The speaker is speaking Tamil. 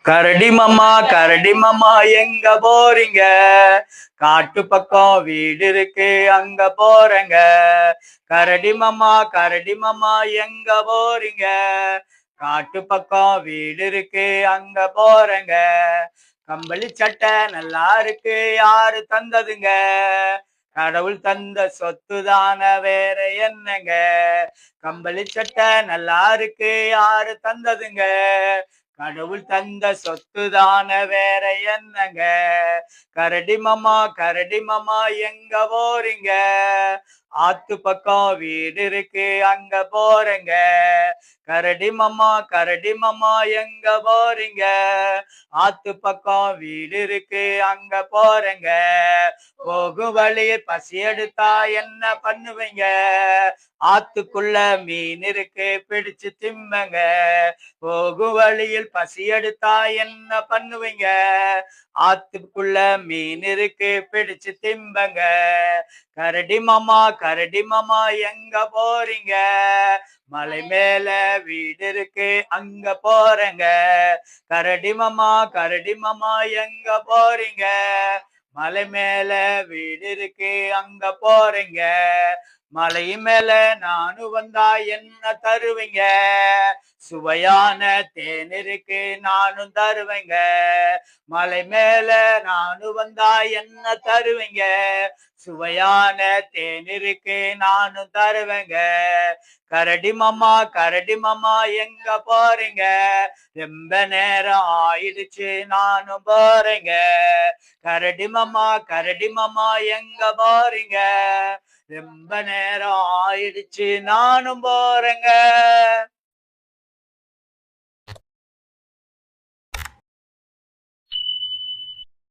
கரடி மாமா எங்க போறீங்க? காட்டு பக்கம் வீடு இருக்கு அங்க போறேங்க. கரடி மாமா எங்க போறீங்க? காட்டு பக்கம் வீடு இருக்கு அங்க போறேங்க. கம்பளி சட்டை நல்லா இருக்கு யாரு தந்ததுங்க? கடவுள் தந்த சொத்து தான வேற என்னங்க? கம்பளி சட்டை நல்லா இருக்கு யாரு தந்ததுங்க? கடவுள் தந்த சொத்து தான வேற என்னங்க? கரடி மாமா எங்க போறீங்க? ஆத்து பக்கம் வீடு இருக்கு அங்க போறேங்க. கரடி மாமா எங்க போறீங்க? ஆத்து பக்கம் வீடு இருக்கு அங்க போறேங்க. போகும் வழியில் பசி எடுத்தா என்ன பண்ணுவீங்க? ஆத்துக்குள்ள மீன் இருக்கு பிடிச்சு திம்பங்க. போகும் வழியில் பசி எடுத்தா என்ன பண்ணுவீங்க? ஆத்துக்குள்ள மீன் இருக்கு பிடிச்சு திம்பங்க. கரடி மாமா எங்க போறீங்க? மலை மேல வீடு இருக்கு அங்க போறேங்க. கரடி மாமா எங்க போறீங்க? மலை மேல வீடு இருக்கு அங்க போறீங்க. மலை மேல நானும் வந்தா என்ன தருவீங்க? சுவையான தேன் இருக்கு நானும் தருவேங்க. மலை மேல நானும் வந்தா என்ன தருவீங்க? சுவையான தேன் இருக்கு நானும் தருவேங்க. கரடி மாமா எங்க போறீங்க? ரொம்ப நேரம் ஆயிடுச்சு நானும் போறேங்க. கரடி மாமா எங்க போறீங்க? ரொம்ப நேரம் ஆயிடுச்சு நானும் போறேங்க.